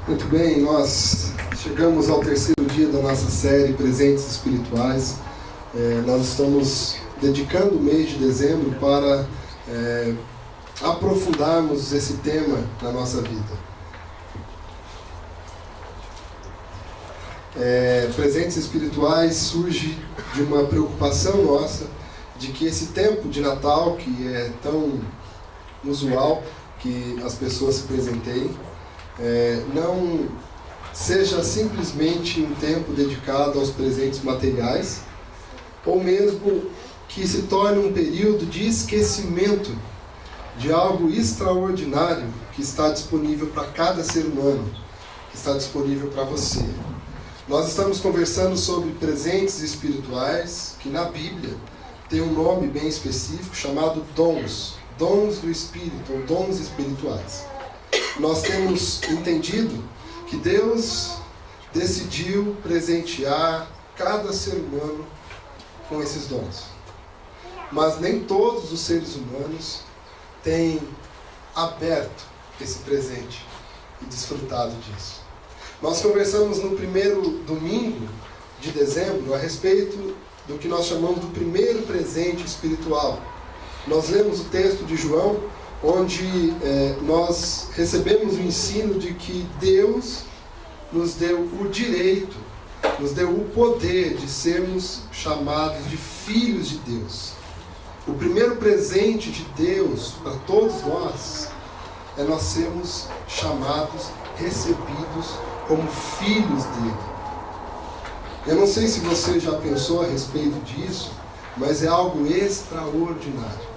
Muito bem, nós chegamos ao terceiro dia da nossa série Presentes Espirituais. Nós estamos dedicando o mês de dezembro para aprofundarmos esse tema na nossa vida. Presentes Espirituais surge de uma preocupação nossa de que esse tempo de Natal, que é tão usual que as pessoas se presenteiem, não seja simplesmente um tempo dedicado aos presentes materiais, ou mesmo que se torne um período de esquecimento de algo extraordinário que está disponível para cada ser humano, que está disponível para você. Nós estamos conversando sobre presentes espirituais, que na Bíblia tem um nome bem específico chamado dons do Espírito, ou dons espirituais. Nós temos entendido que Deus decidiu presentear cada ser humano com esses dons. Mas nem todos os seres humanos têm aberto esse presente e desfrutado disso. Nós conversamos no primeiro domingo de dezembro a respeito do que nós chamamos do primeiro presente espiritual. Nós lemos o texto de João, onde nós recebemos o ensino de que Deus nos deu o direito, nos deu o poder de sermos chamados de filhos de Deus. O primeiro presente de Deus para todos nós é nós sermos chamados, recebidos como filhos dele. Eu não sei se você já pensou a respeito disso, mas é algo extraordinário.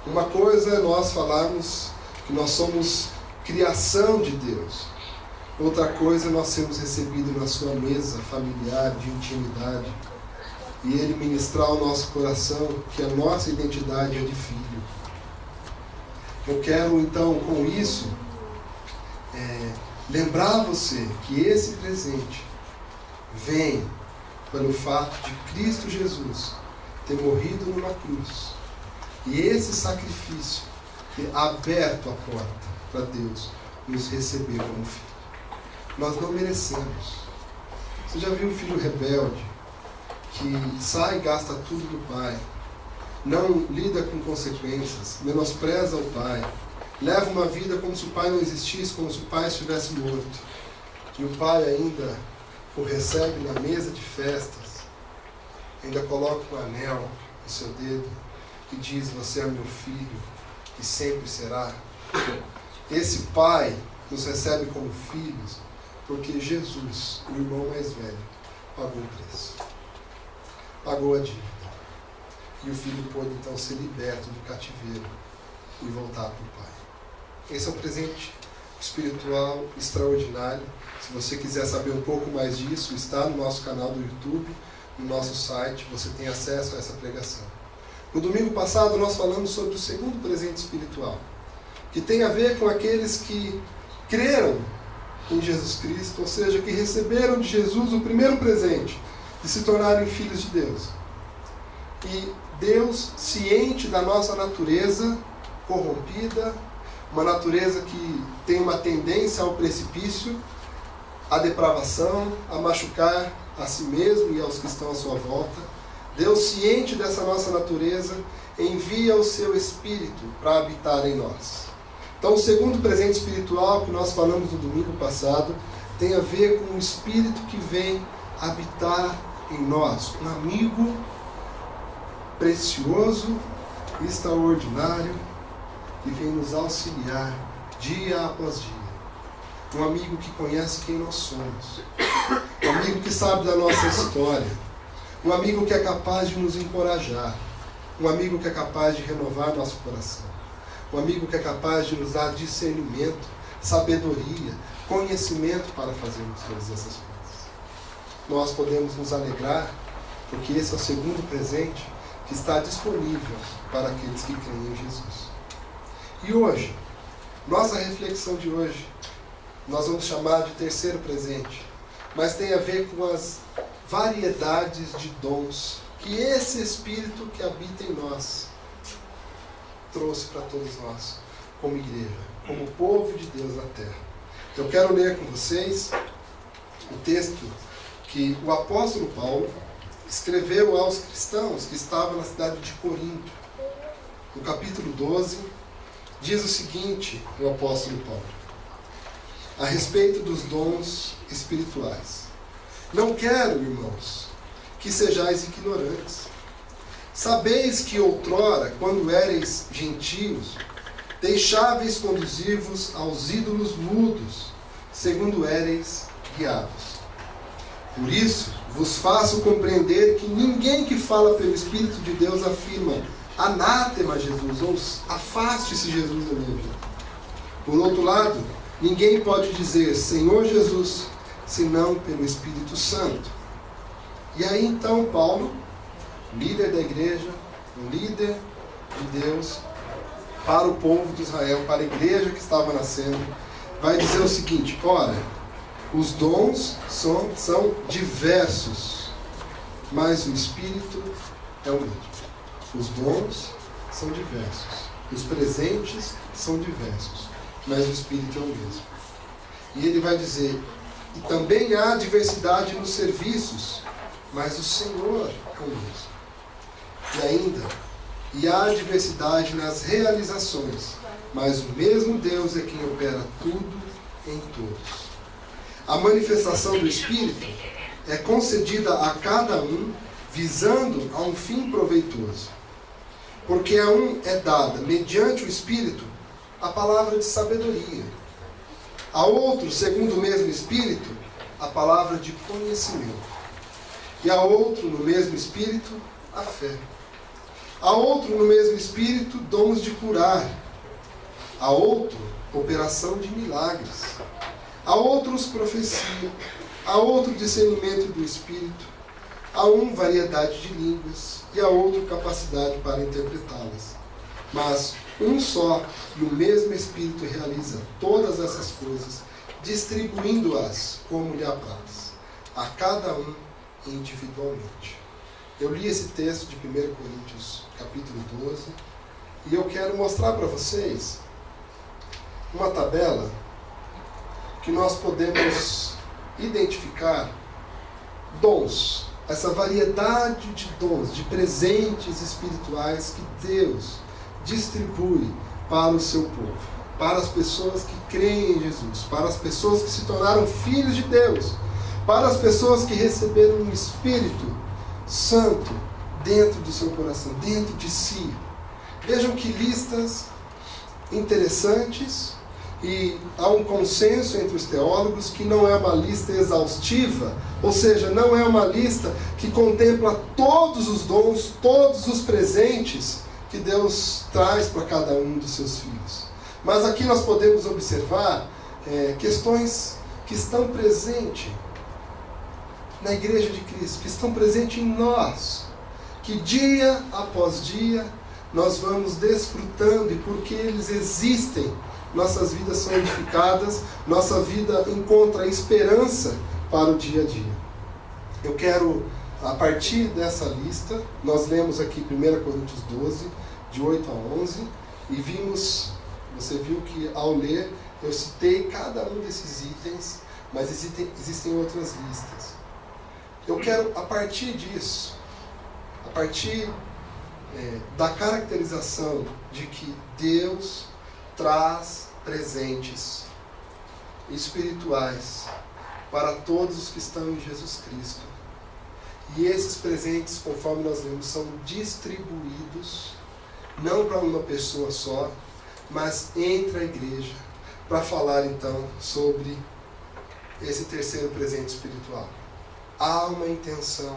Uma coisa é nós falarmos que nós somos criação de Deus. Outra coisa é nós sermos recebidos na sua mesa familiar, de intimidade, e Ele ministrar ao nosso coração que a nossa identidade é de filho. Eu quero então com isso lembrar você que esse presente vem pelo fato de Cristo Jesus ter morrido numa cruz. E esse sacrifício ter aberto a porta para Deus nos receber como filho. Nós não merecemos. Você já viu um filho rebelde que sai e gasta tudo do pai, não lida com consequências, menospreza o pai, leva uma vida como se o pai não existisse, como se o pai estivesse morto, e o pai ainda o recebe na mesa de festas, ainda coloca um anel no seu dedo e diz: você é meu filho e sempre será. Esse pai nos recebe como filhos porque Jesus, o irmão mais velho, pagou o preço, pagou a dívida, e o filho pôde então ser liberto do cativeiro e voltar para o pai. Esse é um presente espiritual extraordinário. Se você quiser saber um pouco mais disso, está no nosso canal do YouTube, no nosso site, você tem acesso a essa pregação. No domingo passado nós falamos sobre o segundo presente espiritual, que tem a ver com aqueles que creram em Jesus Cristo, ou seja, que receberam de Jesus o primeiro presente, de se tornarem filhos de Deus. E Deus, ciente da nossa natureza corrompida, uma natureza que tem uma tendência ao precipício, à depravação, a machucar a si mesmo e aos que estão à sua volta, Deus, ciente dessa nossa natureza, envia o seu Espírito para habitar em nós. Então, o segundo presente espiritual que nós falamos no domingo passado tem a ver com o Espírito que vem habitar em nós. Um amigo precioso, extraordinário, que vem nos auxiliar dia após dia. Um amigo que conhece quem nós somos. Um amigo que sabe da nossa história. Um amigo que é capaz de nos encorajar. Um amigo que é capaz de renovar nosso coração. Um amigo que é capaz de nos dar discernimento, sabedoria, conhecimento para fazermos todas essas coisas. Nós podemos nos alegrar, porque esse é o segundo presente que está disponível para aqueles que creem em Jesus. E hoje, nossa reflexão de hoje, nós vamos chamar de terceiro presente, mas tem a ver com as variedades de dons que esse Espírito que habita em nós trouxe para todos nós, como igreja, como povo de Deus na terra. Eu quero ler com vocês o texto que o apóstolo Paulo escreveu aos cristãos que estavam na cidade de Corinto. No capítulo 12, diz o seguinte, o apóstolo Paulo, a respeito dos dons espirituais. Não quero, irmãos, que sejais ignorantes. Sabeis que outrora, quando éreis gentios, deixáveis conduzir-vos aos ídolos mudos, segundo éreis guiados. Por isso, vos faço compreender que ninguém que fala pelo Espírito de Deus afirma anátema Jesus, ou afaste-se Jesus da minha vida. Por outro lado, ninguém pode dizer Senhor Jesus, senão pelo Espírito Santo. E aí então Paulo, líder da igreja, um líder de Deus, para o povo de Israel, para a igreja que estava nascendo, vai dizer o seguinte: ora, os dons são diversos, mas o Espírito é o mesmo. Os dons são diversos, os presentes são diversos, mas o Espírito é o mesmo. E ele vai dizer, e também há diversidade nos serviços, mas o Senhor é o mesmo. E ainda, e há diversidade nas realizações, mas o mesmo Deus é quem opera tudo em todos. A manifestação do Espírito é concedida a cada um, visando a um fim proveitoso. Porque a um é dada, mediante o Espírito, a palavra de sabedoria. A outro, segundo o mesmo Espírito, a palavra de conhecimento. E a outro, no mesmo Espírito, a fé. A outro, no mesmo Espírito, dons de curar. A outro, operação de milagres. A outros, profecia. A outro, discernimento do Espírito. A um, variedade de línguas. E a outro, capacidade para interpretá-las. Mas um só e o mesmo Espírito realiza todas essas coisas, distribuindo-as como lhe apraz, a cada um individualmente. Eu li esse texto de 1 Coríntios, capítulo 12, e eu quero mostrar para vocês uma tabela que nós podemos identificar dons, essa variedade de dons, de presentes espirituais que Deus distribui para o seu povo, para as pessoas que creem em Jesus, para as pessoas que se tornaram filhos de Deus, para as pessoas que receberam um Espírito Santo dentro do seu coração, dentro de si. Vejam que listas interessantes, e há um consenso entre os teólogos que não é uma lista exaustiva, ou seja, não é uma lista que contempla todos os dons, todos os presentes que Deus traz para cada um dos seus filhos. Mas aqui nós podemos observar questões que estão presentes na Igreja de Cristo, que estão presentes em nós, que dia após dia nós vamos desfrutando, e porque eles existem, nossas vidas são edificadas, nossa vida encontra esperança para o dia a dia. Eu quero, a partir dessa lista, nós lemos aqui 1 Coríntios 12, de 8 a 11, e vimos, você viu que ao ler, eu citei cada um desses itens, mas existem outras listas. Eu quero, a partir disso, a partir da caracterização de que Deus traz presentes espirituais para todos os que estão em Jesus Cristo. E esses presentes, conforme nós lemos, são distribuídos não para uma pessoa só, mas entre a igreja, para falar então sobre esse terceiro presente espiritual. Há uma intenção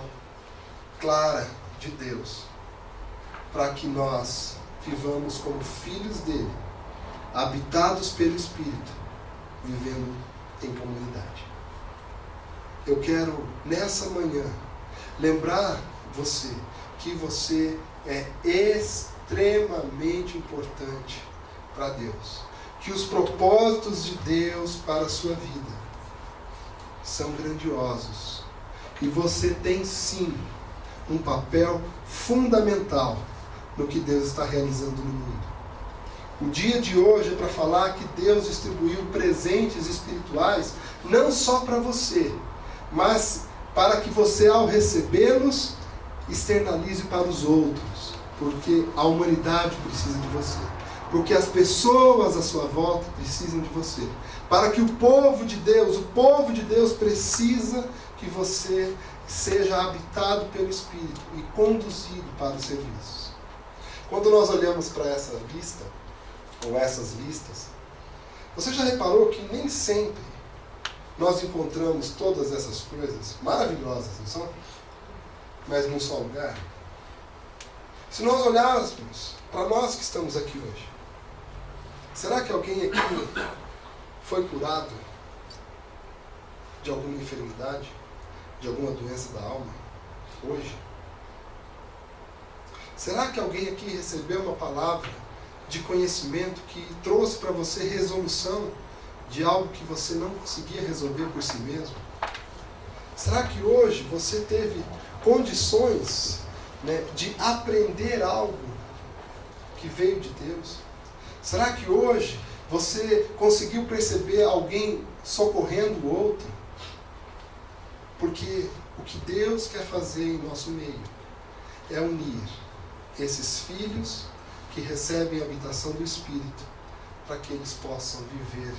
clara de Deus para que nós vivamos como filhos dele, habitados pelo Espírito, vivendo em comunidade. Eu quero, nessa manhã, lembrar você que você é extremamente importante para Deus, que os propósitos de Deus para a sua vida são grandiosos, e você tem sim um papel fundamental no que Deus está realizando no mundo. O dia de hoje é para falar que Deus distribuiu presentes espirituais não só para você, mas para que você, ao recebê-los, externalize para os outros. Porque a humanidade precisa de você. Porque as pessoas à sua volta precisam de você. Para que o povo de Deus precisa que você seja habitado pelo Espírito e conduzido para os serviços. Quando nós olhamos para essa lista, ou essas listas, você já reparou que nem sempre nós encontramos todas essas coisas maravilhosas, não são? Mas num só lugar? Se nós olharmos para nós que estamos aqui hoje, será que alguém aqui foi curado de alguma enfermidade, de alguma doença da alma, hoje? Será que alguém aqui recebeu uma palavra de conhecimento que trouxe para você resolução de algo que você não conseguia resolver por si mesmo? Será que hoje você teve condições, de aprender algo que veio de Deus? Será que hoje você conseguiu perceber alguém socorrendo o outro? Porque o que Deus quer fazer em nosso meio é unir esses filhos que recebem a habitação do Espírito para que eles possam viver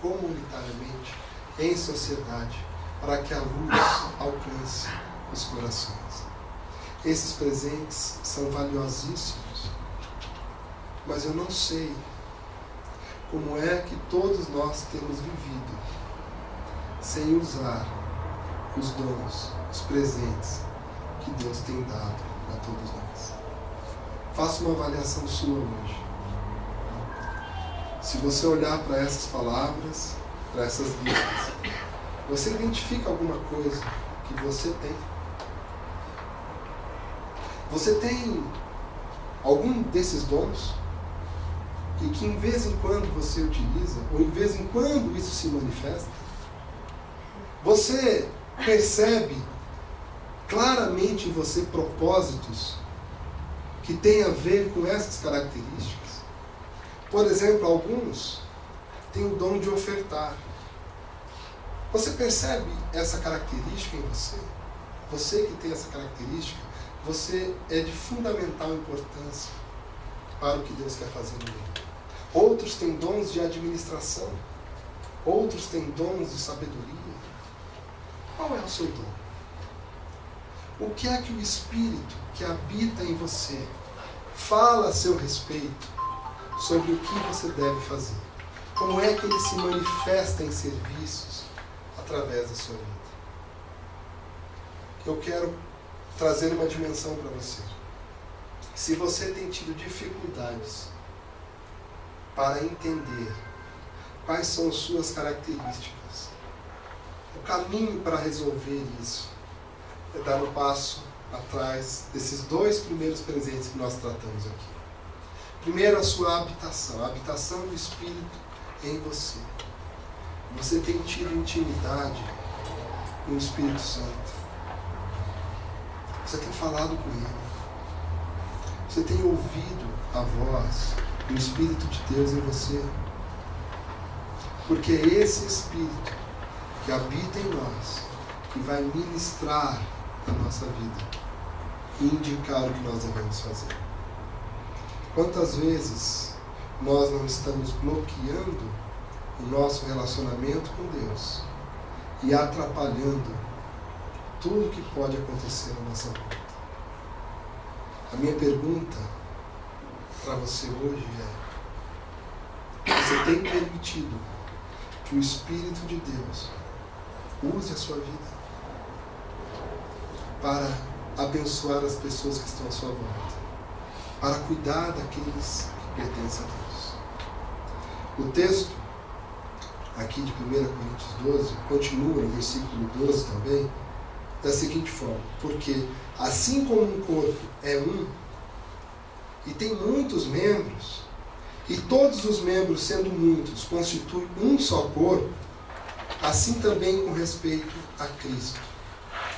comunitariamente, em sociedade, para que a luz alcance os corações. Esses presentes são valiosíssimos, mas eu não sei como é que todos nós temos vivido sem usar os dons, os presentes que Deus tem dado a todos nós. Faça uma avaliação sua hoje. Se você olhar para essas palavras, para essas listas, você identifica alguma coisa que você tem? Você tem algum desses dons e que em vez em quando você utiliza, ou em vez em quando isso se manifesta? Você percebe claramente em você propósitos que têm a ver com essas características? Por exemplo, alguns têm o dom de ofertar. Você percebe essa característica em você? Você que tem essa característica, você é de fundamental importância para o que Deus quer fazer no mundo. Outros têm dons de administração. Outros têm dons de sabedoria. Qual é o seu dom? O que é que o Espírito que habita em você fala a seu respeito sobre o que você deve fazer? Como é que ele se manifesta em serviços através da sua vida? Eu quero trazer uma dimensão para você. Se você tem tido dificuldades para entender quais são as suas características, o caminho para resolver isso é dar um passo atrás desses dois primeiros presentes que nós tratamos aqui. Primeiro, a sua habitação, a habitação do Espírito em você. Você tem tido intimidade com o Espírito Santo. Você tem falado com Ele. Você tem ouvido a voz do Espírito de Deus em você. Porque é esse Espírito que habita em nós, que vai ministrar a nossa vida e indicar o que nós devemos fazer. Quantas vezes nós não estamos bloqueando o nosso relacionamento com Deus e atrapalhando tudo que pode acontecer na nossa vida? A minha pergunta para você hoje é: você tem permitido que o Espírito de Deus use a sua vida para abençoar as pessoas que estão à sua volta, para cuidar daqueles que pertencem a Deus? O texto aqui de 1 Coríntios 12 continua no versículo 12 também, da seguinte forma: porque assim como um corpo é um e tem muitos membros, e todos os membros, sendo muitos, constituem um só corpo, assim também com respeito a Cristo.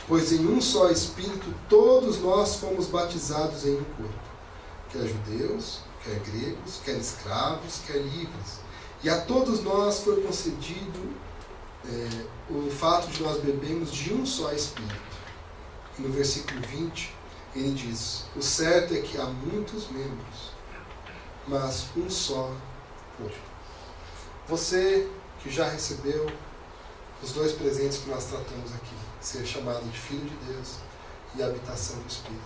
Pois em um só Espírito todos nós fomos batizados em um corpo, quer judeus, quer gregos, quer escravos, quer livres. E a todos nós foi concedido o fato de nós bebermos de um só Espírito. E no versículo 20, ele diz: o certo é que há muitos membros, mas um só corpo. Você que já recebeu os dois presentes que nós tratamos aqui, ser chamado de Filho de Deus e a habitação do Espírito,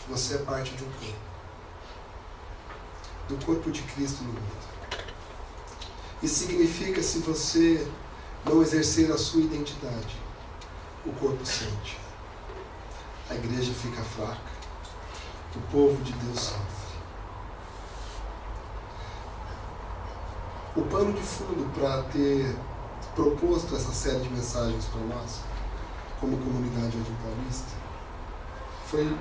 você é parte de um corpo, do corpo de Cristo no mundo. Isso significa, se você não exercer a sua identidade, o corpo sente, a igreja fica fraca, o povo de Deus sofre. O pano de fundo para ter proposto essa série de mensagens para nós, como comunidade Jardim Paulista, foi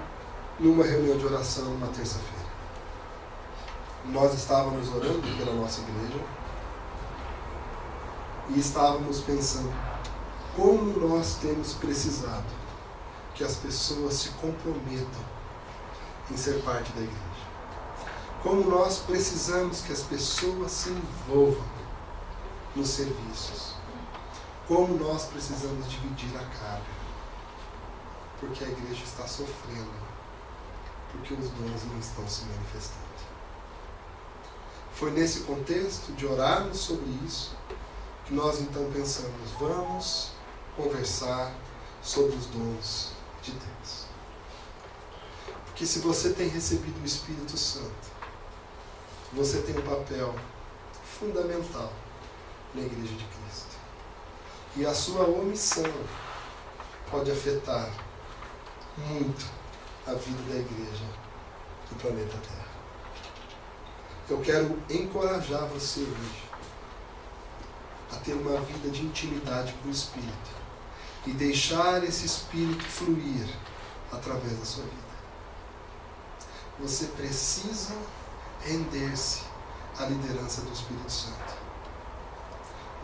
numa reunião de oração numa terça-feira. Nós estávamos orando pela nossa igreja e estávamos pensando como nós temos precisado que as pessoas se comprometam em ser parte da igreja. Como nós precisamos que as pessoas se envolvam nos serviços. Como nós precisamos dividir a carga. Porque a igreja está sofrendo. Porque os dons não estão se manifestando. Foi nesse contexto de orarmos sobre isso que nós então pensamos, vamos conversar sobre os dons de Deus. Porque se você tem recebido o Espírito Santo, você tem um papel fundamental na Igreja de Cristo. E a sua omissão pode afetar muito a vida da igreja do planeta Terra. Eu quero encorajar você hoje a ter uma vida de intimidade com o Espírito e deixar esse Espírito fluir através da sua vida. Você precisa render-se à liderança do Espírito Santo.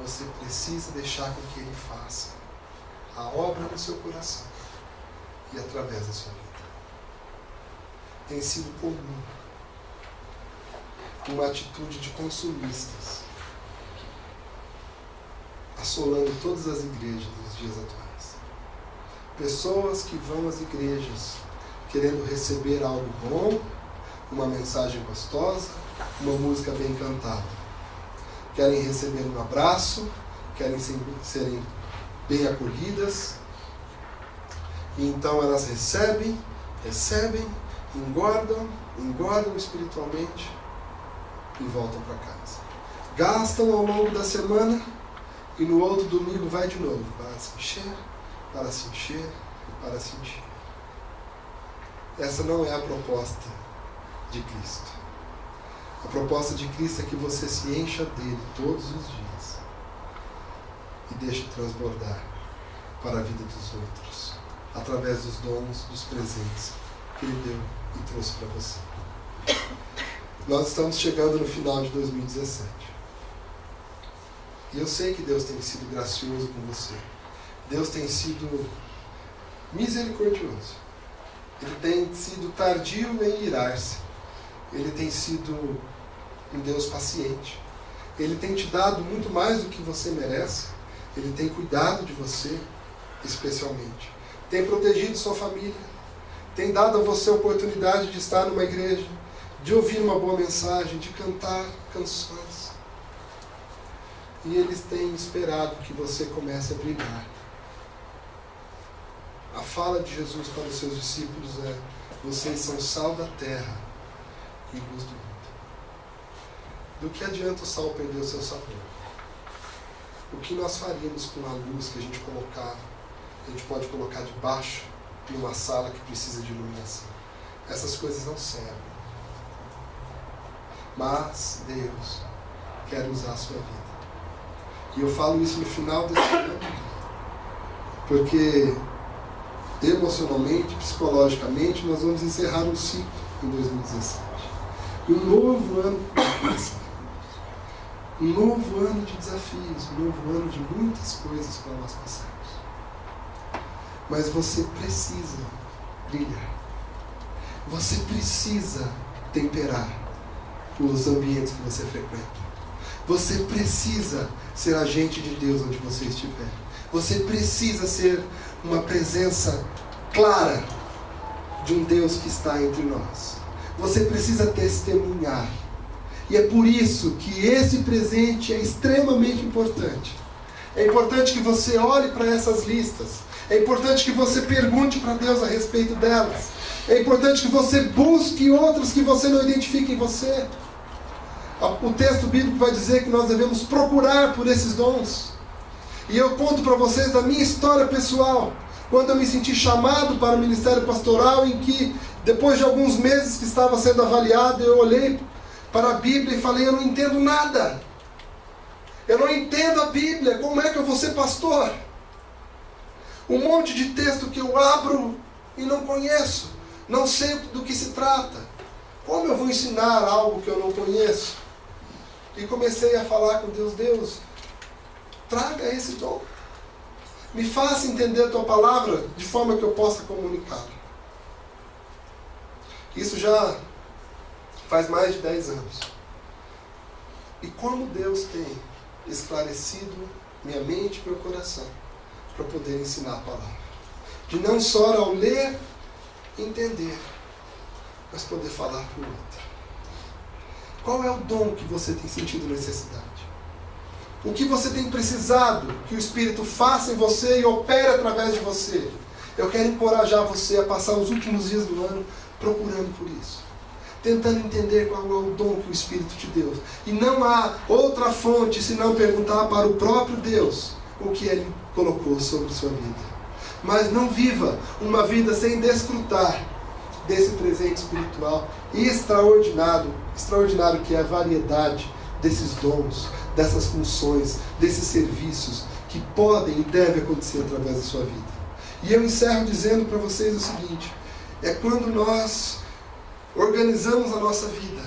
Você precisa deixar com que Ele faça a obra no seu coração e através da sua vida. Tem sido comum uma atitude de consumistas assolando todas as igrejas dos dias atuais. Pessoas que vão às igrejas querendo receber algo bom, uma mensagem gostosa, uma música bem cantada. Querem receber um abraço, querem serem bem acolhidas. E então elas recebem, engordam espiritualmente e voltam para casa. Gastam ao longo da semana e no outro domingo vai de novo para se encher, para se encher e para se encher. Essa não é a proposta de Cristo. A proposta de Cristo é que você se encha dele todos os dias e deixe transbordar para a vida dos outros, através dos dons, dos presentes que Ele deu e trouxe para você. Nós estamos chegando no final de 2017. E eu sei que Deus tem sido gracioso com você. Deus tem sido misericordioso. Ele tem sido tardio em irar-se. Ele tem sido um Deus paciente. Ele tem te dado muito mais do que você merece. Ele tem cuidado de você, especialmente. Tem protegido sua família. Tem dado a você a oportunidade de estar numa igreja, de ouvir uma boa mensagem, de cantar canções. E eles têm esperado que você comece a brilhar. A fala de Jesus para os seus discípulos é: vocês são sal da terra e luz do mundo. Do que adianta o sal perder o seu sabor? O que nós faríamos com a luz que a gente pode colocar debaixo de uma sala que precisa de iluminação? Essas coisas não servem. Mas Deus quer usar a sua vida. E eu falo isso no final desse ano, porque emocionalmente, psicologicamente, nós vamos encerrar um ciclo em 2017. E um novo ano começa. Um novo ano de desafios, um novo ano de muitas coisas para nós passarmos. Mas você precisa brilhar. Você precisa temperar. os ambientes que você frequenta. Você precisa ser agente de Deus onde você estiver. Você precisa ser uma presença clara de um Deus que está entre nós. Você precisa testemunhar. E é por isso que esse presente é extremamente importante. É importante que você olhe para essas listas. É importante que você pergunte para Deus a respeito delas. É importante que você busque outras que você não identifica em você. O texto bíblico vai dizer que nós devemos procurar por esses dons. E eu conto para vocês da minha história pessoal. Quando eu me senti chamado para o ministério pastoral, em que, depois de alguns meses que estava sendo avaliado, eu olhei para a Bíblia e falei, eu não entendo nada. Eu não entendo a Bíblia, como é que eu vou ser pastor? Um monte de texto que eu abro e não conheço. Não sei do que se trata. Como eu vou ensinar algo que eu não conheço? E comecei a falar com Deus, Deus, traga esse dom. Me faça entender a tua palavra de forma que eu possa comunicá-la. Isso já faz mais de 10 anos. E como Deus tem esclarecido minha mente e meu coração para poder ensinar a palavra. De não só ao ler, entender, mas poder falar para o outro. Qual é o dom que você tem sentido necessidade? O que você tem precisado que o Espírito faça em você e opere através de você? Eu quero encorajar você a passar os últimos dias do ano procurando por isso. Tentando entender qual é o dom que o Espírito te deu. E não há outra fonte senão perguntar para o próprio Deus o que Ele colocou sobre sua vida. Mas não viva uma vida sem desfrutar desse presente espiritual extraordinário que é a variedade desses dons, dessas funções, desses serviços que podem e devem acontecer através da sua vida. E eu encerro dizendo para vocês o seguinte, é quando nós organizamos a nossa vida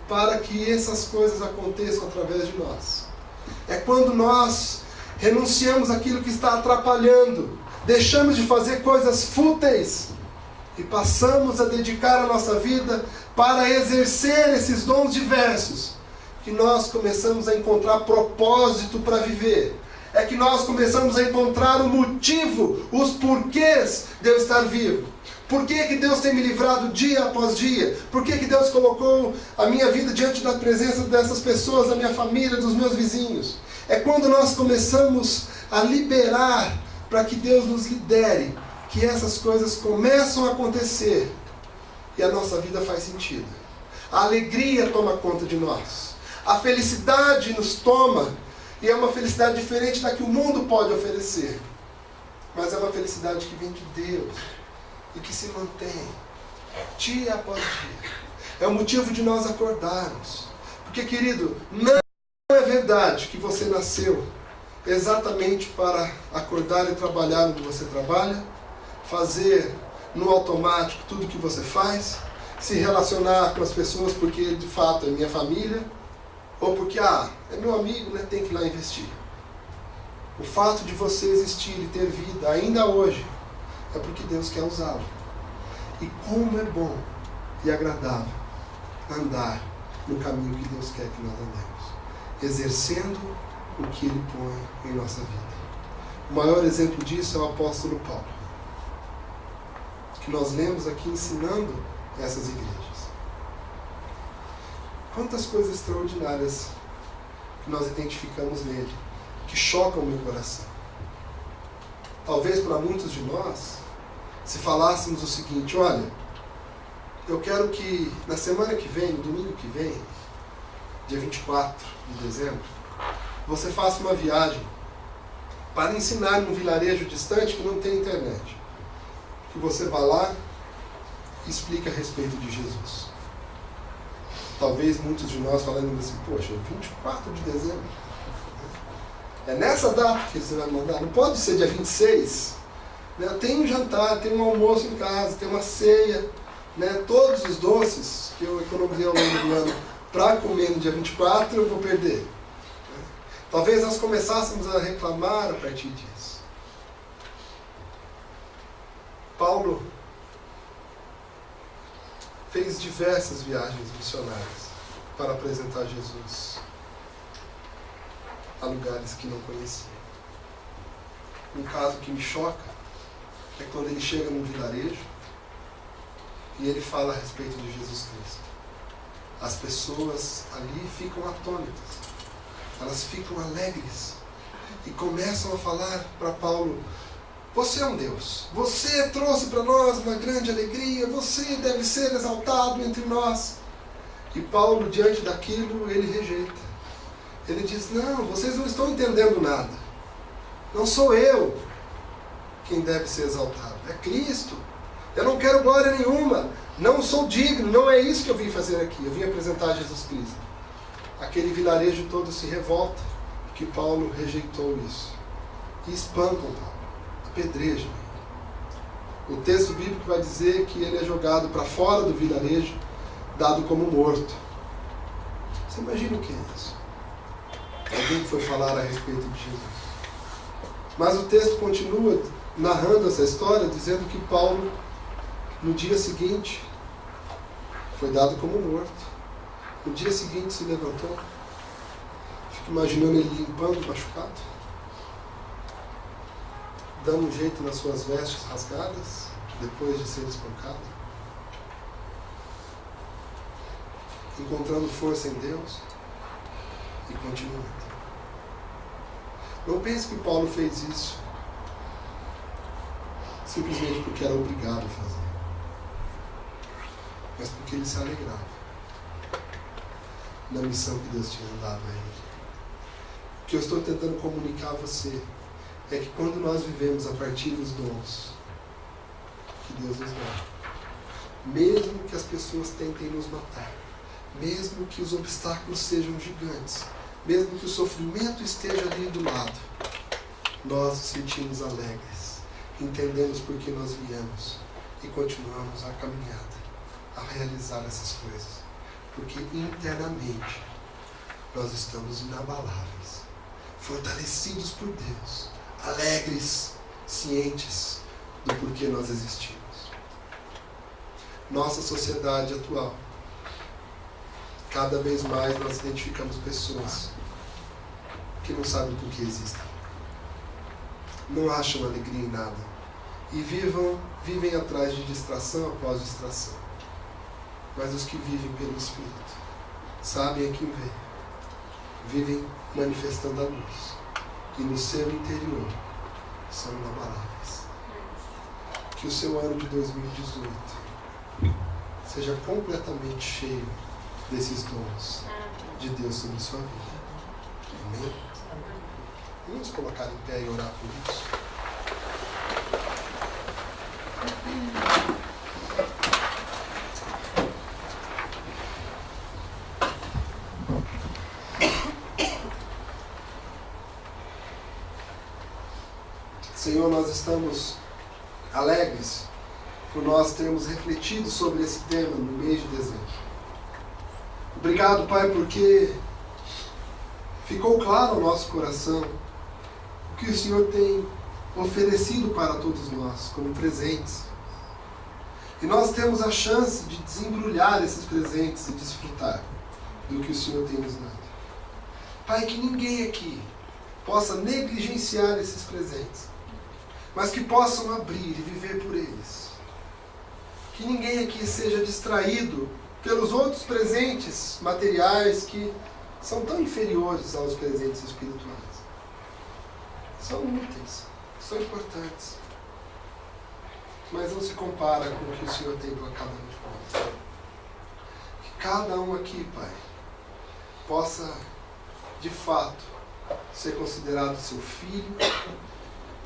para que essas coisas aconteçam através de nós. É quando nós renunciamos àquilo que está atrapalhando, deixamos de fazer coisas fúteis e passamos a dedicar a nossa vida para exercer esses dons diversos, que nós começamos a encontrar propósito para viver. É que nós começamos a encontrar o motivo, os porquês de eu estar vivo. Por que Deus tem me livrado dia após dia? Por que Deus colocou a minha vida diante da presença dessas pessoas, da minha família, dos meus vizinhos? É quando nós começamos a liberar para que Deus nos lidere, que essas coisas começam a acontecer e a nossa vida faz sentido. A alegria toma conta de nós. A felicidade nos toma e é uma felicidade diferente da que o mundo pode oferecer. Mas é uma felicidade que vem de Deus e que se mantém dia após dia. É o motivo de nós acordarmos. Porque, querido, não é verdade que você nasceu exatamente para acordar e trabalhar onde você trabalha, fazer no automático tudo o que você faz, se relacionar com as pessoas porque de fato é minha família, ou porque é meu amigo, né, tem que ir lá investir. O fato de você existir e ter vida ainda hoje é porque Deus quer usá-lo. E como é bom e agradável andar no caminho que Deus quer que nós andemos, exercendo o que Ele põe em nossa vida. O maior exemplo disso é o apóstolo Paulo, que nós lemos aqui ensinando essas igrejas. Quantas coisas extraordinárias que nós identificamos nele, que chocam o meu coração. Talvez para muitos de nós, se falássemos o seguinte, olha, eu quero que na semana que vem, no domingo que vem, dia 24 de dezembro, você faça uma viagem para ensinar num vilarejo distante que não tem internet. Que você vá lá e explique a respeito de Jesus. Talvez muitos de nós falando assim, poxa, 24 de dezembro. É nessa data que você vai mandar. Não pode ser dia 26. Né? Tem um jantar, tem um almoço em casa, tem uma ceia. Né? Todos os doces que eu economizei ao longo do ano para comer no dia 24, eu vou perder. Né? Talvez nós começássemos a reclamar a partir disso. Paulo fez diversas viagens missionárias. para apresentar Jesus a lugares que não conhecia. Um caso que me choca é quando ele chega num vilarejo e ele fala a respeito de Jesus Cristo. As pessoas ali ficam atônitas, elas ficam alegres e começam a falar para Paulo: você é um Deus, você trouxe para nós uma grande alegria, você deve ser exaltado entre nós. E Paulo, diante daquilo, ele rejeita. Ele diz: não, vocês não estão entendendo nada. Não sou eu quem deve ser exaltado, é Cristo. Eu não quero glória nenhuma, não sou digno, não é isso que eu vim fazer aqui. Eu vim apresentar Jesus Cristo. Aquele vilarejo todo se revolta, porque Paulo rejeitou isso. E espantam Paulo, apedrejam. O texto bíblico vai dizer que ele é jogado para fora do vilarejo, dado como morto. Você imagina o que é isso? Alguém foi falar a respeito de Jesus. Mas o texto continua narrando essa história, dizendo que Paulo, no dia seguinte, foi dado como morto. No dia seguinte se levantou. Fico imaginando ele limpando o machucado, dando um jeito nas suas vestes rasgadas, depois de ser espancado, encontrando força em Deus e continuando. Não pense que Paulo fez isso simplesmente porque era obrigado a fazer, mas porque ele se alegrava na missão que Deus tinha dado a ele. O que eu estou tentando comunicar a você é que quando nós vivemos a partir dos dons que Deus nos dá, mesmo que as pessoas tentem nos matar, mesmo que os obstáculos sejam gigantes, mesmo que o sofrimento esteja ali do lado, nós nos sentimos alegres, entendemos por que nós viemos e continuamos a caminhada, a realizar essas coisas, porque internamente nós estamos inabaláveis, fortalecidos por Deus, alegres, cientes do porquê nós existimos. Nossa sociedade atual, cada vez mais nós identificamos pessoas que não sabem por que existem, não acham alegria em nada e vivem atrás de distração após distração. Mas os que vivem pelo Espírito sabem a quem vê, vivem manifestando a luz e no seu interior são inabaláveis. Que o seu ano de 2018 seja completamente cheio desses dons de Deus sobre sua vida. Amém? Vamos colocar em pé e orar por isso. Senhor, nós estamos alegres por nós termos refletido sobre esse tema no mês de dezembro. Obrigado, Pai, porque ficou claro ao nosso coração o que o Senhor tem oferecido para todos nós como presentes. E nós temos a chance de desembrulhar esses presentes e desfrutar do que o Senhor tem nos dado. Pai, que ninguém aqui possa negligenciar esses presentes, mas que possam abrir e viver por eles. Que ninguém aqui seja distraído pelos outros presentes materiais que são tão inferiores aos presentes espirituais. São úteis, são importantes, mas não se compara com o que o Senhor tem para cada um de nós. Que cada um aqui, Pai, possa, de fato, ser considerado seu filho,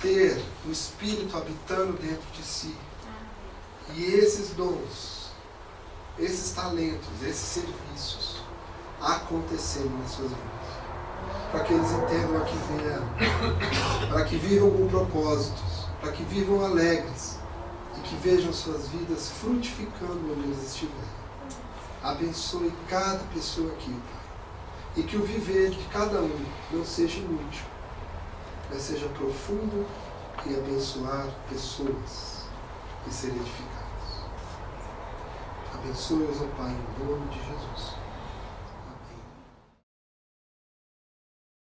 ter o Espírito habitando dentro de si, e esses dons, esses talentos, esses serviços acontecendo nas suas vidas, para que eles entendam a que vieram, para que vivam com propósitos, para que vivam alegres e que vejam suas vidas frutificando onde eles estiverem. Abençoe cada pessoa aqui, Pai, e que o viver de cada um não seja inútil, mas seja profundo e abençoar pessoas e ser edificados. Abençoe-os, ó Pai, em nome de Jesus.